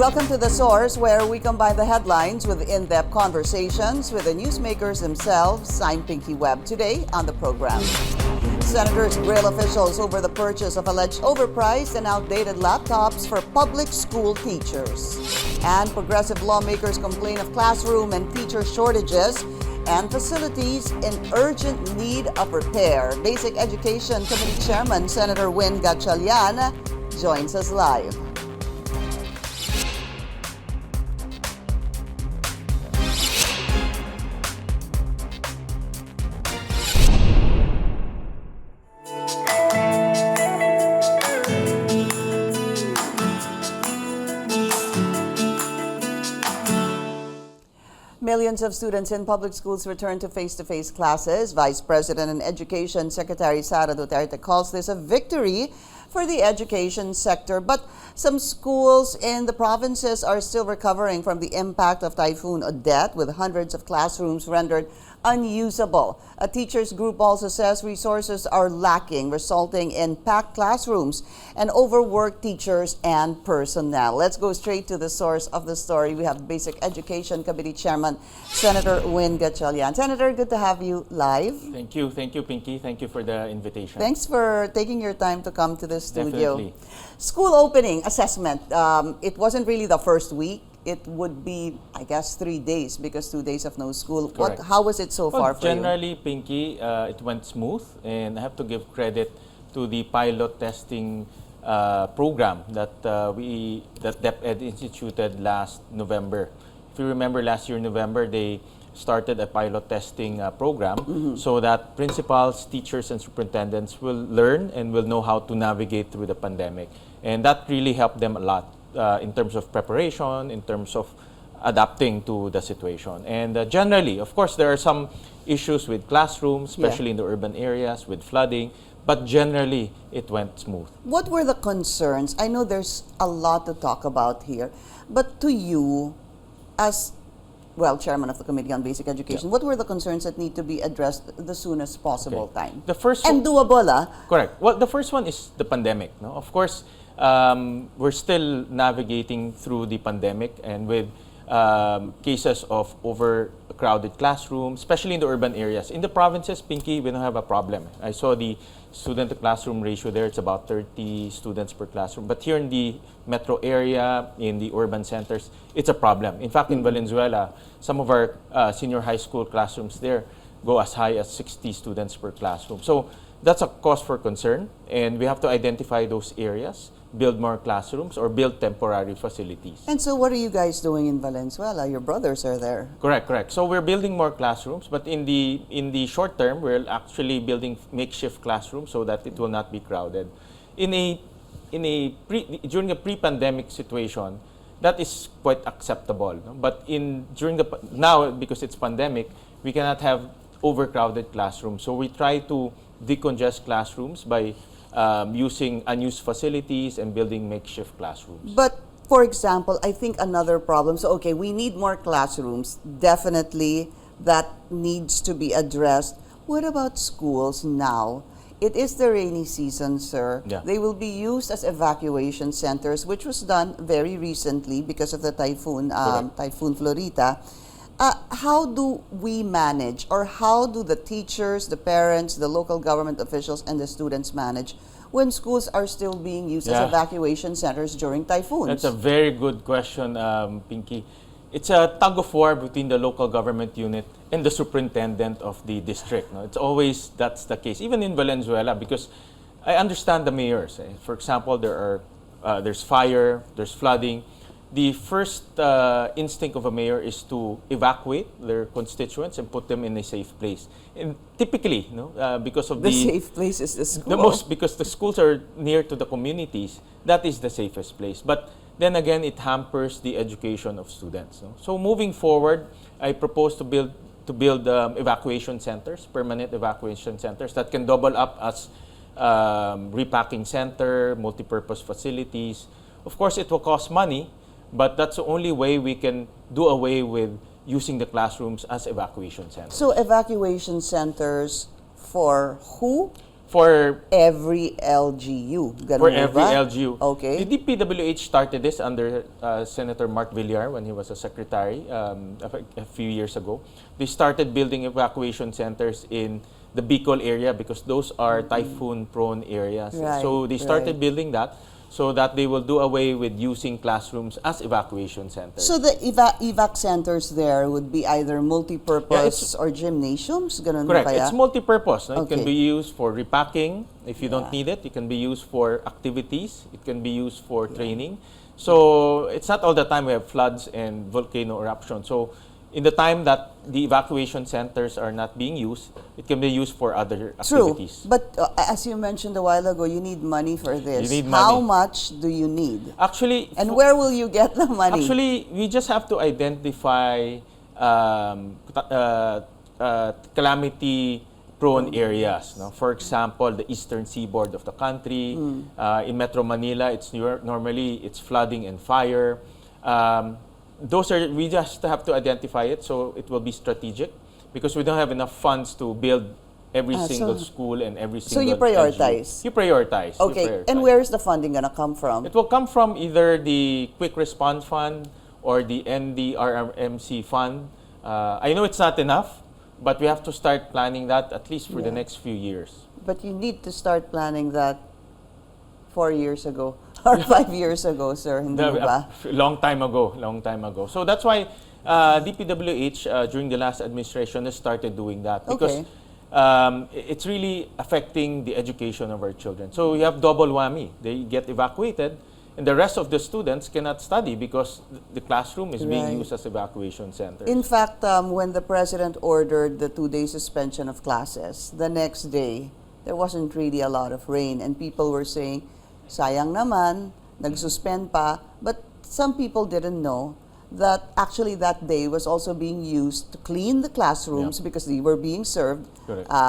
Welcome to The Source, where we combine the headlines with in-depth conversations with the newsmakers themselves. I'm Pinky Webb. Today on the program, senators grill officials over the purchase of alleged overpriced and outdated laptops for public school teachers. And progressive lawmakers complain of classroom and teacher shortages and facilities in urgent need of repair. Basic Education Committee Chairman Sen Gatchalian joins us live. Millions of students in public schools return to face-to-face classes. Vice President and Education Secretary Sara Duterte calls this a victory for the education sector. But some schools in the provinces are still recovering from the impact of Typhoon Odette, with hundreds of classrooms rendered unusable. A teachers group also says resources are lacking, resulting in packed classrooms and overworked teachers and personnel. Let's go straight to the source of the story. We have Basic Education Committee Chairman Senator Gatchalian. Senator, good to have you live. Thank you, Pinky. Thank you for the invitation. Thanks for taking your time to come to the studio. Definitely. School opening assessment. It wasn't really the first week. It would be, I guess, 3 days because 2 days of no school. How was it so far for you? Generally, Pinky, it went smooth, and I have to give credit to the pilot testing program that DepEd instituted last November. If you remember, last year November, they started a pilot testing program so that principals, teachers, and superintendents will learn and will know how to navigate through the pandemic. And that really helped them a lot. In terms of preparation, in terms of adapting to the situation. And generally, of course, there are some issues with classrooms, especially in the urban areas, with flooding, but generally, it went smooth. What were the concerns? I know there's a lot to talk about here, but to you, as chairman of the Committee on Basic Education, what were the concerns that need to be addressed the soonest possible time? The first and doable, Correct. Well, the first one is the pandemic. No? Of course, we're still navigating through the pandemic, and with cases of overcrowded classrooms, especially in the urban areas. In the provinces, Pinky, we don't have a problem. I saw the student-to-classroom ratio there. It's about 30 students per classroom. But here in the metro area, in the urban centers, it's a problem. In fact, in Valenzuela, some of our senior high school classrooms there go as high as 60 students per classroom. So that's a cause for concern, and we have to identify those areas, build more classrooms, or build temporary facilities. And so what are you guys doing in Valenzuela? Your brothers are there. Correct. So we're building more classrooms, but in the short term, we're actually building makeshift classrooms so that it will not be crowded. During a pre-pandemic situation, that is quite acceptable. No? But now, because it's pandemic, we cannot have overcrowded classrooms. So we try to decongest classrooms by using unused facilities and building makeshift classrooms. But, for example, I think another problem, we need more classrooms. Definitely, that needs to be addressed. What about schools now? It is the rainy season, sir. Yeah. They will be used as evacuation centers, which was done very recently because of the Typhoon Florita. How do we manage, or how do the teachers, the parents, the local government officials, and the students manage when schools are still being used as evacuation centers during typhoons? That's a very good question, Pinky. It's a tug of war between the local government unit and the superintendent of the district. No? It's always that's the case, even in Valenzuela, because I understand the mayors. For example, there's fire, there's flooding. The first instinct of a mayor is to evacuate their constituents and put them in a safe place. And typically, because of the safe place is the school. Because the schools are near to the communities, that is the safest place. But then again, it hampers the education of students. No? So moving forward, I propose to build evacuation centers, permanent evacuation centers that can double up as repacking center, multipurpose facilities. Of course, it will cost money. But that's the only way we can do away with using the classrooms as evacuation centers. So evacuation centers for who? for Every LGU. Ganun for ba? every LGU. Okay. The DPWH started this under Senator Mark Villar when he was a secretary a few years ago. They started building evacuation centers in the Bicol area because those are typhoon-prone areas. Right, So they started right. building that so that they will do away with using classrooms as evacuation centers. So the evac centers there would be either multi-purpose Yeah, or gymnasiums? Ganun ba correct. kaya? It's multi-purpose. No? It can Okay. be used for repacking if you don't Yeah. need it. It can be used for activities. It can be used for training. So it's not all the time we have floods and volcano eruption. So in the time that the evacuation centers are not being used, it can be used for other True, activities. but as you mentioned a while ago, you need money for this. You need How money. much do you need? Actually, And where will you get the money? Actually, we just have to identify calamity-prone areas. No? For example, the eastern seaboard of the country. In Metro Manila, normally it's flooding and fire. We just have to identify it, so it will be strategic because we don't have enough funds to build every single school and every single you prioritize. LGU. You prioritize. Okay, You prioritize. and where is the funding gonna come from? It will come from either the Quick Response Fund or the NDRRMC Fund. I know it's not enough, but we have to start planning that at least for the next few years. But you need to start planning that 4 years ago or 5 years ago, sir. Hindi mo ba? Long time ago. So that's why DPWH during the last administration has started doing that because it's really affecting the education of our children. So we have double whammy. They get evacuated and the rest of the students cannot study because the classroom is being used as evacuation centers. In fact, when the president ordered the 2-day suspension of classes, the next day, there wasn't really a lot of rain and people were saying, sayang naman, nag-suspend pa. But some people didn't know that actually that day was also being used to clean the classrooms because they were being served.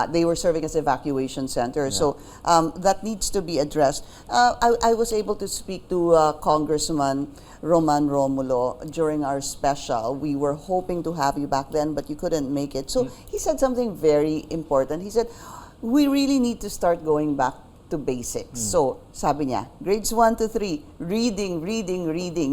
They were serving as evacuation centers. So that needs to be addressed. I was able to speak to Congressman Roman Romulo during our special. We were hoping to have you back then, but you couldn't make it. So he said something very important. He said, we really need to start going back to basics. So, sabi niya, grades 1 to 3, reading.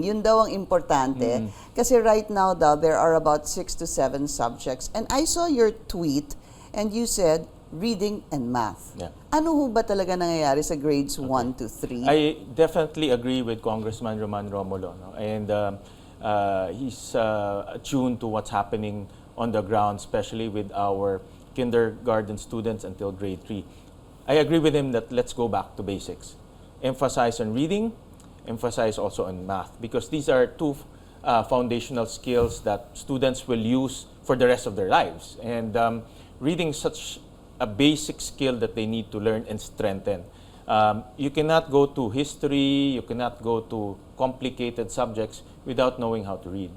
Yun daw ang importante. Kasi right now daw, there are about 6 to 7 subjects. And I saw your tweet and you said, reading and math. Yeah. Ano ho ba talaga nangyayari sa grades 1 to 3? I definitely agree with Congressman Roman Romulo. No? And he's attuned to what's happening on the ground, especially with our kindergarten students until grade 3. I agree with him that let's go back to basics. Emphasize on reading, emphasize also on math, because these are two foundational skills that students will use for the rest of their lives. And reading is such a basic skill that they need to learn and strengthen. You cannot go to history, you cannot go to complicated subjects without knowing how to read.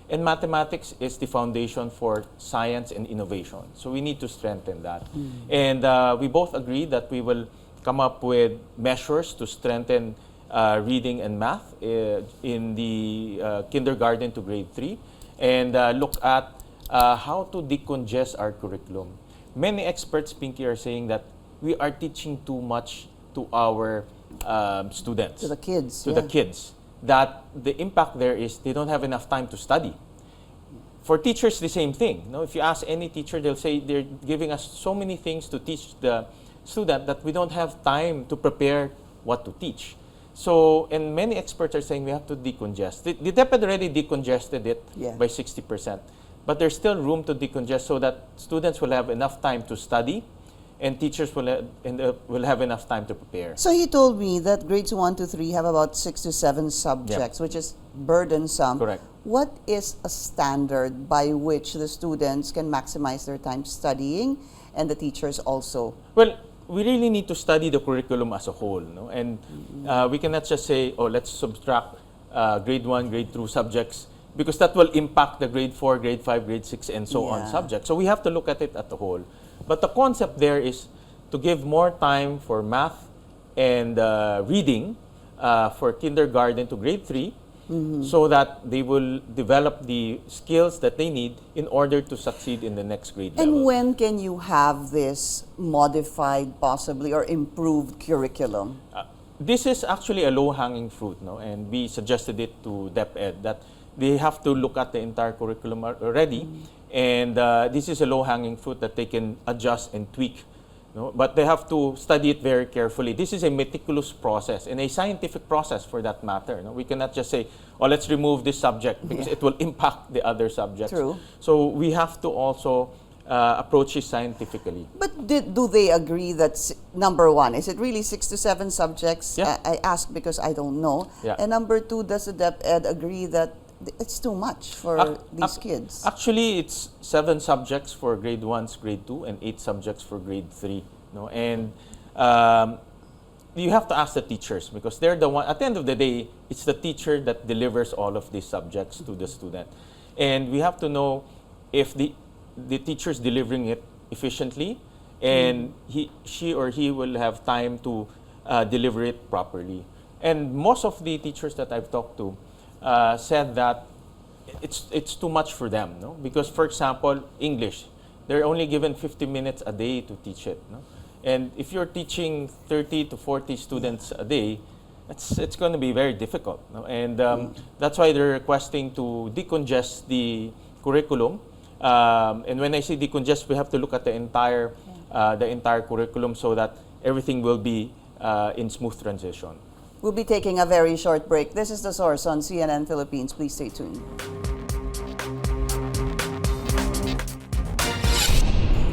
And mathematics is the foundation for science and innovation. So we need to strengthen that. And we both agree that we will come up with measures to strengthen reading and math in the kindergarten to grade 3 and look at how to decongest our curriculum. Many experts, Pinky, are saying that we are teaching too much to our students. To the kids. To the kids. That the impact there is they don't have enough time to study. For teachers, the same thing. You know, if you ask any teacher, they'll say they're giving us so many things to teach the student that we don't have time to prepare what to teach. So, and many experts are saying we have to decongest. The DepEd already decongested it by 60%. But there's still room to decongest so that students will have enough time to study and teachers will have enough time to prepare. So he told me that grades 1 to 3 have about 6 to 7 subjects, which is burdensome. Correct. What is a standard by which the students can maximize their time studying and the teachers also? Well, we really need to study the curriculum as a whole. No? And we cannot just say, oh, let's subtract grade 1, grade 2 subjects because that will impact the grade 4, grade 5, grade 6, and so on subjects. So we have to look at it as a whole. But the concept there is to give more time for math and reading for kindergarten to grade 3 so that they will develop the skills that they need in order to succeed in the next grade And level. when can you have this modified, possibly, or improved curriculum? This is actually a low-hanging fruit, no? And we suggested it to DepEd that they have to look at the entire curriculum already, and this is a low-hanging fruit that they can adjust and tweak. No? But they have to study it very carefully. This is a meticulous process and a scientific process for that matter. No? We cannot just say, oh, let's remove this subject because it will impact the other subjects. True. So we have to also approach it scientifically. But do they agree that, number one, is it really 6 to 7 subjects? Yeah. I ask because I don't know. Yeah. And number two, does the DepEd agree that it's too much for these kids? Actually, it's 7 subjects for grade 1s, grade 2, and 8 subjects for grade 3. No? And you have to ask the teachers because they're the one, at the end of the day, it's the teacher that delivers all of these subjects to the student. And we have to know if the teacher's delivering it efficiently and she or he will have time to deliver it properly. And most of the teachers that I've talked to said that it's too much for them, no? Because, for example, English, they're only given 50 minutes a day to teach it, no? And if you're teaching 30 to 40 students a day, it's going to be very difficult, no? And that's why they're requesting to decongest the curriculum. And when I say decongest, we have to look at the entire curriculum so that everything will be in smooth transition. We'll be taking a very short break. This is The Source on CNN Philippines. Please stay tuned.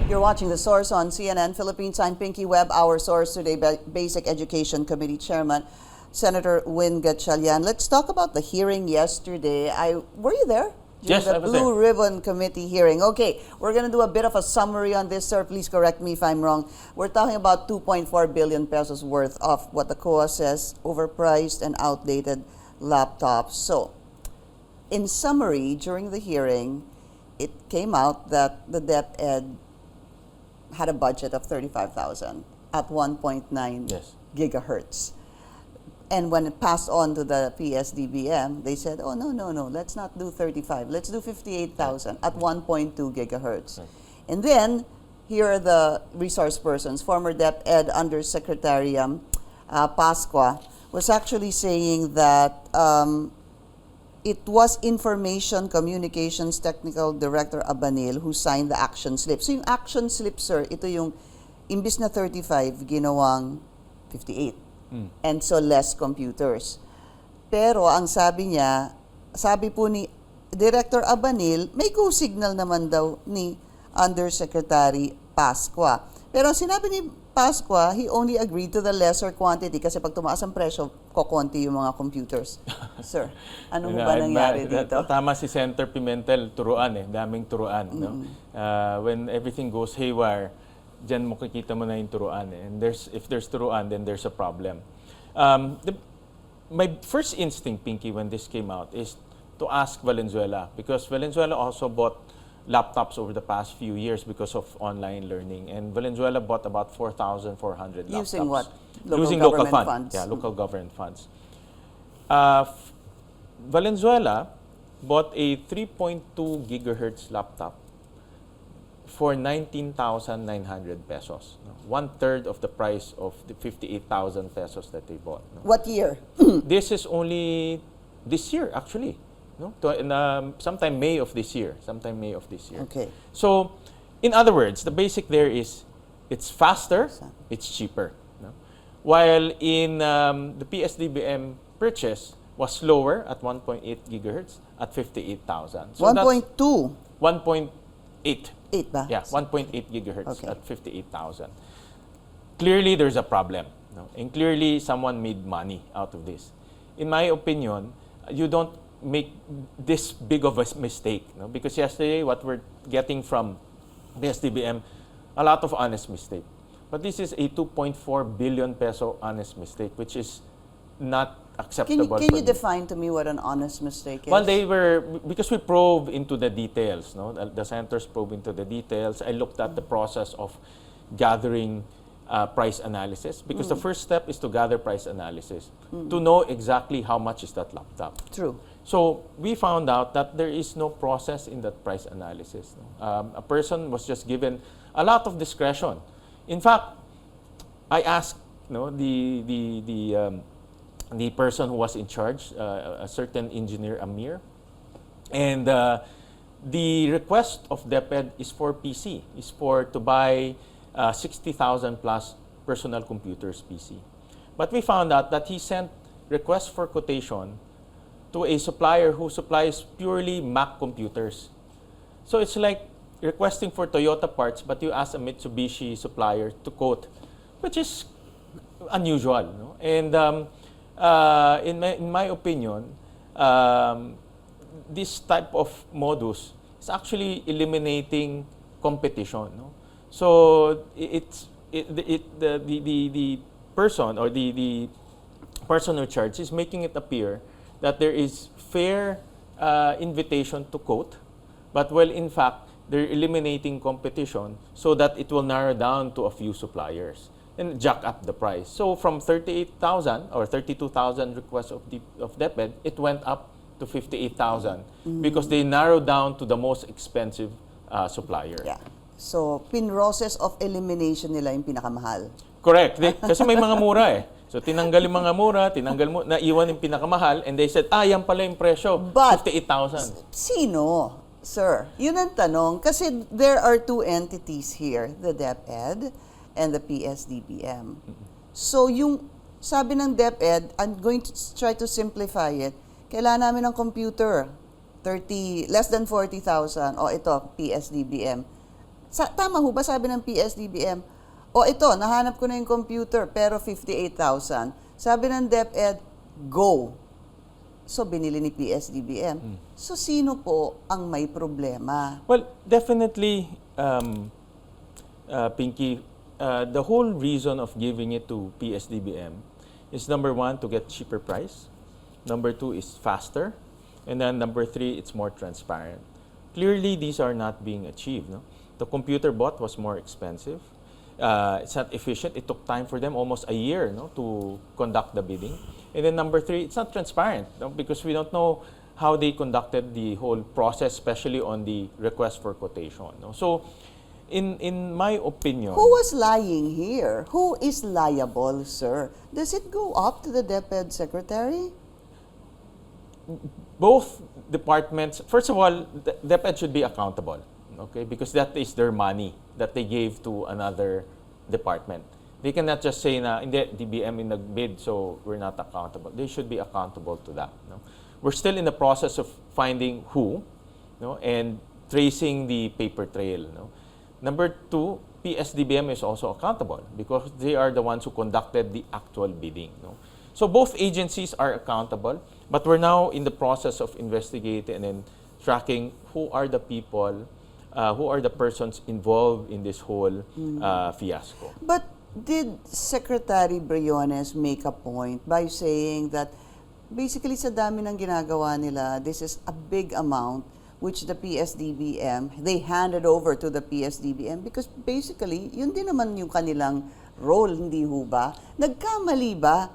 You're watching The Source on CNN Philippines. I'm Pinky Webb. Our source today, Basic Education Committee Chairman Senator Gatchalian. Let's talk about the hearing yesterday. Were you there? Yes, I was there. Blue Ribbon Committee hearing. Okay, we're going to do a bit of a summary on this, sir. Please correct me if I'm wrong. We're talking about 2.4 billion pesos worth of what the COA says, overpriced and outdated laptops. So, in summary, during the hearing, it came out that the DepEd had a budget of 35,000 at 1.9 Yes. gigahertz. And when it passed on to the PSDBM, they said, oh, no, let's not do 35. Let's do 58,000 at 1.2 gigahertz. Right. And then, here are the resource persons. Former DepEd Undersecretary Pascua was actually saying that it was Information Communications Technical Director Abanil who signed the action slip. So yung action slip, sir, ito yung imbis na 35, ginawang 58. And so less computers. Pero ang sabi niya, sabi po ni Director Abanil, may go signal naman daw ni Undersecretary Pascua. Pero ang sinabi ni Pascua, he only agreed to the lesser quantity kasi pag tumaas ang presyo, kokonti yung mga computers. Sir, ano mo ba nangyari dito? Tama si Senator Pimentel, turuan daming turuan. No? When everything goes haywire, dyan mo kikita mo na yung turuan. And if there's turuan, then there's a problem. My first instinct, Pinky, when this came out is to ask Valenzuela because Valenzuela also bought laptops over the past few years because of online learning. And Valenzuela bought about 4,400 laptops. Using what? Using local funds. Yeah, local government funds. Valenzuela bought a 3.2 gigahertz laptop for 19,900 pesos. 1/3 of the price of the 58,000 pesos that they bought. No? What year? This is only this year, actually. No? Sometime May of this year. Okay. So, in other words, the basic there is it's faster, it's cheaper. No? While in the PSDBM purchase was lower at 1.8 gigahertz at 58,000. So 1.2. 1.8. 8 ba? Yeah, 1.8 gigahertz Okay. at 58,000. Clearly, there's a problem. No? And clearly, someone made money out of this. In my opinion, you don't make this big of a mistake. No? Because yesterday, what we're getting from the SDBM, a lot of honest mistake. But this is a 2.4 billion peso honest mistake, which is not acceptable. Can you define to me what an honest mistake is? Well, because we probe into the details, no? The senators probe into the details. I looked at the process of gathering price analysis, because the first step is to gather price analysis to know exactly how much is that laptop. True. So we found out that there is no process in that price analysis. A person was just given a lot of discretion. In fact, I asked the person who was in charge, a certain engineer, Amir, and the request of DepEd is for PC, is for to buy 60,000 plus personal computers PC. But we found out that he sent requests for quotation to a supplier who supplies purely Mac computers. So it's like requesting for Toyota parts, but you ask a Mitsubishi supplier to quote, which is unusual. No? And in my opinion, this type of modus is actually eliminating competition. No? So the person or the person in charge is making it appear that there is fair invitation to quote, but well, in fact, they're eliminating competition so that it will narrow down to a few suppliers and jack up the price. So from 38,000 or 32,000 requests of DepEd, it went up to 58,000 because they narrowed down to the most expensive supplier. Yeah. So, process of elimination nila yung pinakamahal. Correct. Kasi may mga mura eh. So, tinanggal yung mga mura, naiwan yung pinakamahal, and they said, yan pala yung presyo, 58,000. Sino, sir? Yun ang tanong. Kasi there are two entities here, the DepEd and the PSDBM. So, yung sabi ng DepEd, I'm going to try to simplify it, kailangan namin ng computer, less than 40,000. O ito, PSDBM. Tama ho ba sabi ng PSDBM? O ito, nahanap ko na yung computer, pero 58,000. Sabi ng DepEd, go. So, binili ni PSDBM. So, sino po ang may problema? Well, definitely, Pinky, the whole reason of giving it to PSDBM is number one, to get cheaper price. Number two is faster. And then number three, it's more transparent. Clearly, these are not being achieved. No? The computer bought was more expensive. It's not efficient. It took time for them, almost a year, to conduct the bidding. And then number three, it's not transparent, because we don't know how they conducted the whole process, especially on the request for quotation. So, in my opinion, who was lying here? Who is liable, sir? Does it go up to the DepEd secretary? Both departments. First of all, the DepEd should be accountable. Okay, because that is their money that they gave to another department. They cannot just say na hindi, DBM in nagbid, so we're not accountable. They should be accountable to that. No? We're still in the process of finding who, and tracing the paper trail. No? Number two, PSDBM is also accountable because they are the ones who conducted the actual bidding. No? So both agencies are accountable, but we're now in the process of investigating and tracking who are the people, who are the persons involved in this whole fiasco. But did Secretary Briones make a point by saying that basically sa dami ng ginagawa nila, this is a big amount which the PSDBM, they handed over to the PSDBM because basically, yun din naman yung kanilang role, hindi ho ba? Nagkamali ba?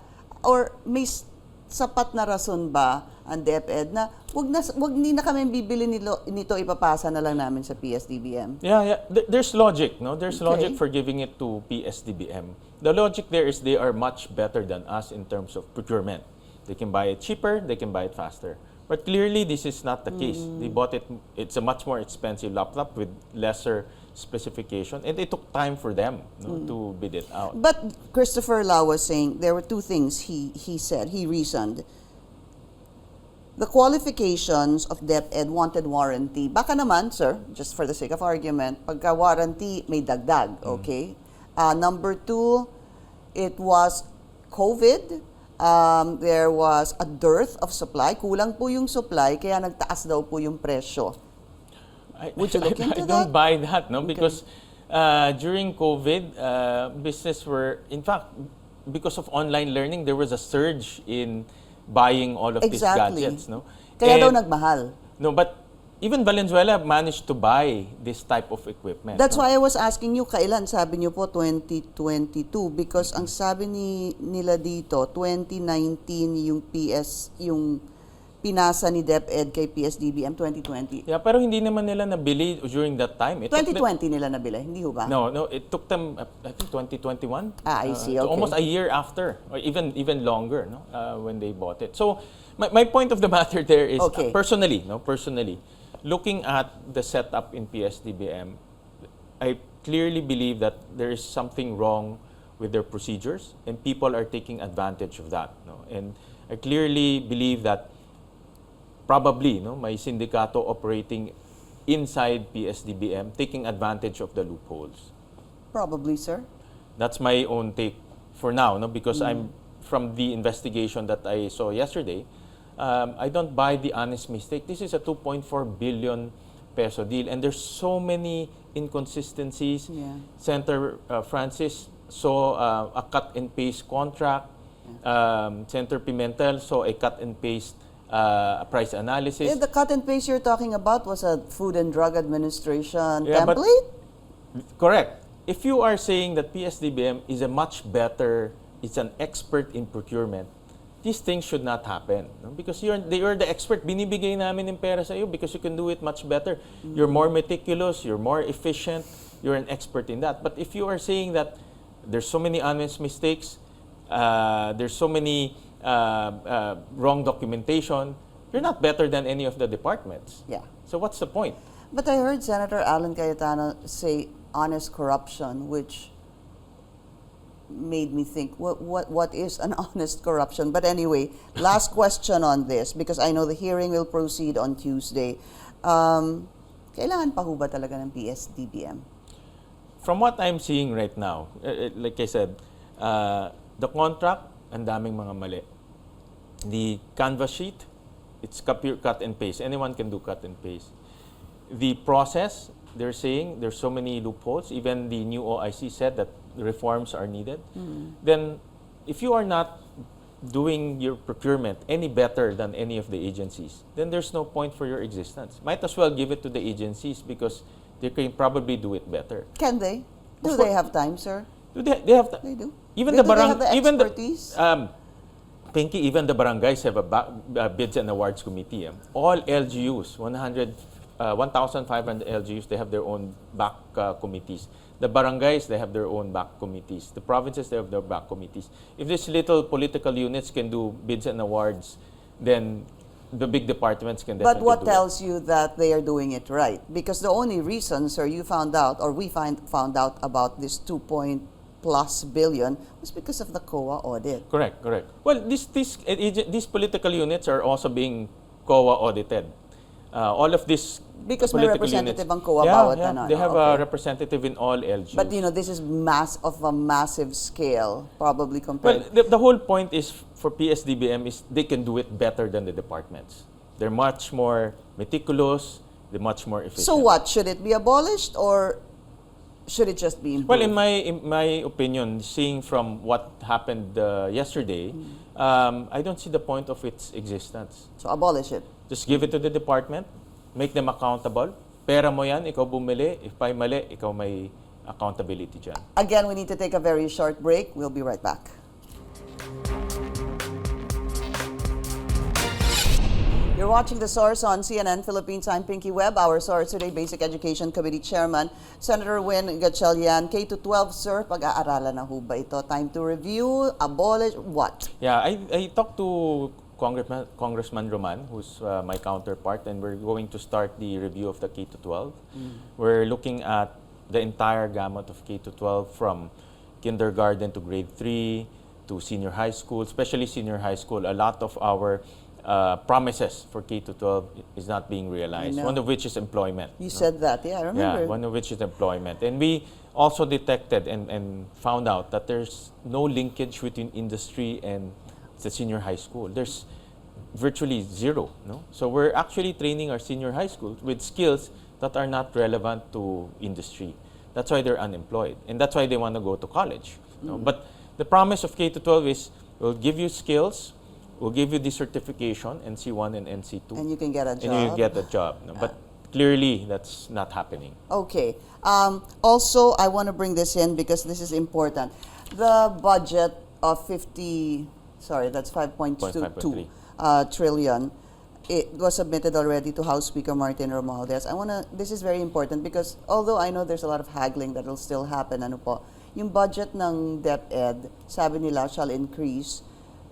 Or may sapat na rason ba ang DepEd na wag ni na kami bibili nito, ipapasa na lang namin sa PSDBM? Yeah. There's logic, no? There's Okay. logic for giving it to PSDBM. The logic there is they are much better than us in terms of procurement. They can buy it cheaper, they can buy it faster. But clearly, this is not the case. They bought it, it's a much more expensive laptop with lesser specification, and it took time for them to bid it out. But Christopher Lau was saying there were two things he reasoned. The qualifications of DepEd wanted warranty. Baka naman, sir, just for the sake of argument, pagka warranty, may dagdag, okay? Number two, it was COVID. There was a dearth of supply. Kulang po yung supply, kaya nagtaas daw po yung presyo. Would you look into I don't buy that, no? Because during COVID, business were, in fact, because of online learning, there was a surge in buying all of these gadgets, no? Kaya daw nagmahal. No, but even Valenzuela managed to buy this type of equipment. That's no? why I was asking you, kailan? Sabi niyo po 2022 because ang sabi nila dito 2019 yung pinasa ni DepEd kay PSDBM 2020. Yeah, pero hindi naman nila nabili during that time. It took 2020 nila nabili, hindi ho ba? No, it took them, I think 2021. I see, So okay. almost a year after, or even longer, no, when they bought it. So my point of the matter there is, Okay. personally, looking at the setup in PSDBM, I clearly believe that there is something wrong with their procedures, and people are taking advantage of that. No? And I clearly believe that probably may sindikato operating inside PSDBM taking advantage of the loopholes. Probably, sir. That's my own take for now, because I'm from the investigation that I saw yesterday. I don't buy the honest mistake. This is a 2.4 billion peso deal, and there's so many inconsistencies. Yeah. Senator Francis saw a cut and paste contract. Senator Pimentel saw a cut and paste price analysis. The cut and paste you're talking about was a Food and Drug Administration Yeah, but- template? Correct. If you are saying that PSDBM is a much better, it's an expert in procurement, these things should not happen. No? Because they are the expert. Binibigay namin ng pera sa iyo because you can do it much better. You're more meticulous, you're more efficient, you're an expert in that. But if you are saying that there's so many honest mistakes, there's so many wrong documentation, you're not better than any of the departments. Yeah. So what's the point? But I heard Senator Alan Cayetano say honest corruption, which made me think, what is an honest corruption? But anyway, last question on this, because I know the hearing will proceed on Tuesday. Kailangan pa ho ba talaga ng PSDBM? From what I'm seeing right now, like I said, the contract, ang daming mga mali. The canvas sheet, it's pure cut and paste. Anyone can do cut and paste. The process, they're saying there's so many loopholes. Even the new OIC said that reforms are needed. Then, if you are not doing your procurement any better than any of the agencies, then there's no point for your existence. Might as well give it to the agencies because they can probably do it better. Can they? Do Of they course. have time, sir? They have They do. even Do the they have the expertise? Pinky, even the barangays have a bids and awards committee. All LGUs, 1,500 LGUs, they have their own back committees. The barangays, they have their own back committees. The provinces, they have their back committees. If these little political units can do bids and awards, then the big departments can definitely But what do tells you that they are doing it right? Because the only reason, sir, you found out, or we found out about this 2+ billion was because of the COA audit. it. Correct. Well, these political units are also being COA audited. All of these Because may political representative units, ang COA bawat ano, they no? have Okay. a representative in all LGUs. But this is of a massive scale, probably Well, compared. the whole point is for PSDBM is they can do it better than the departments. They're much more meticulous, they're much more efficient. So what? Should it be abolished or should it just be improved? Well, in my opinion, seeing from what happened yesterday, I don't see the point of its existence. So abolish it. Just give it to the department, make them accountable. Pera mo yan, ikaw bumili. If may mali, ikaw may accountability dyan. Again, we need to take a very short break. We'll be right back. You're watching The Source on CNN Philippines. I'm Pinky Webb. Our source today, Basic Education Committee Chairman Senator Gatchalian. K-12, sir, pag-aaralan na ho ba ito? Time to review, abolish, what? Yeah, I talked to Congressman Roman, who's my counterpart, and we're going to start the review of the K-12. We're looking at the entire gamut of K-12 from kindergarten to grade 3 to senior high school, especially senior high school. A lot of our promises for K-12 is not being realized, I know. one of which is employment. You said that, yeah, I remember. Yeah, one of which is employment. And we also detected and found out that there's no linkage between industry and the senior high school. There's virtually zero. No? So we're actually training our senior high schools with skills that are not relevant to industry. That's why they're unemployed. And that's why they want to go to college. No? But the promise of K-12 is we'll give you skills, we'll give you the certification, NC1 and NC2. And you can get a job. And you get a job. No? But clearly that's not happening. Okay. Also, I want to bring this in because this is important. The budget of 5.22 trillion, it was submitted already to House Speaker Martin Romualdez. This is very important because although I know there's a lot of haggling that will still happen, yung budget ng DepEd, sabi nila, shall increase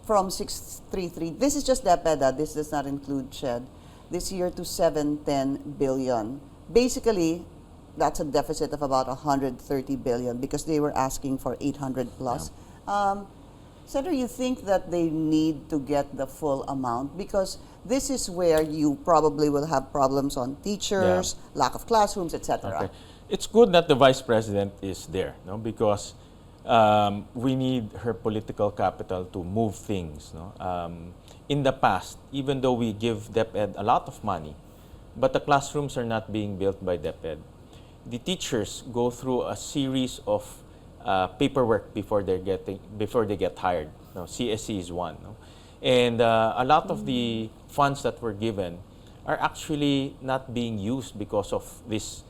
from 633, this is just DepEd, this does not include SHED, this year to 710 billion. Basically, that's a deficit of about 130 billion because they were asking for 800 plus. Yeah. Senator, you think that they need to get the full amount? Because this is where you probably will have problems on teachers, lack of classrooms, etc. Okay. It's good that the Vice President is there, no? Because we need her political capital to move things. No? In the past, even though we give DepEd a lot of money, but the classrooms are not being built by DepEd, the teachers go through a series of paperwork before they get hired. No? CSC is one. No? And a lot of the funds that were given are actually not being used because of this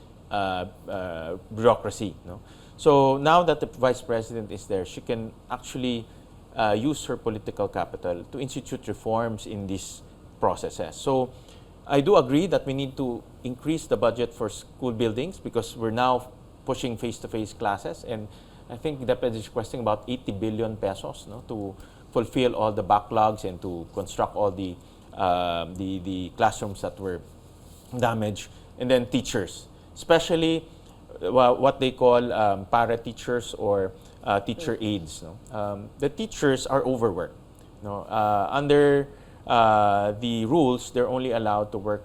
bureaucracy. No? So now that the Vice President is there, she can actually use her political capital to institute reforms in these processes. So I do agree that we need to increase the budget for school buildings because we're now pushing face-to-face classes, and I think DepEd is requesting about 80 billion pesos, no, to fulfill all the backlogs and to construct all the classrooms that were damaged. And then teachers, especially what they call para teachers or teacher aides. No? The teachers are overworked. No? Under the rules, they're only allowed to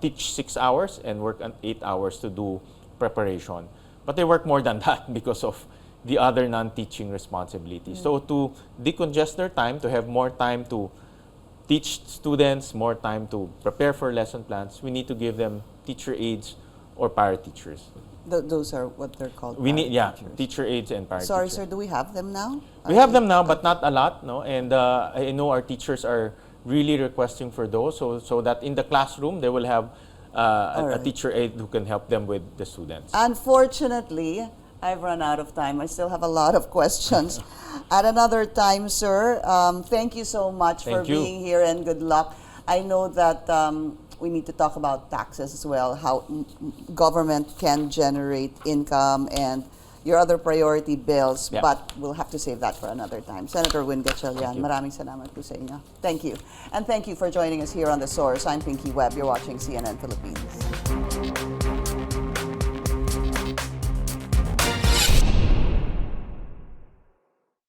teach 6 hours and work 8 hours to do preparation. But they work more than that because of the other non-teaching responsibilities. So to decongest their time, to have more time to teach students, more time to prepare for lesson plans, we need to give them teacher aides or para teachers. Those are what they're called. We need, teacher aides and para Sorry, teachers. sir, do we have them now? We have them now, but not a lot, no. And I know our teachers are really requesting for those, so that in the classroom they will have a teacher aide who can help them with the students. Unfortunately, I've run out of time. I still have a lot of questions. At another time, sir, thank you so much for being here and good luck. I know that we need to talk about taxes as well, how government can generate income and your other priority bills, but we'll have to save that for another time. Senator Gatchalian, maraming salamat po sa inyo. Thank you. And thank you for joining us here on The Source. I'm Pinky Webb. You're watching CNN Philippines.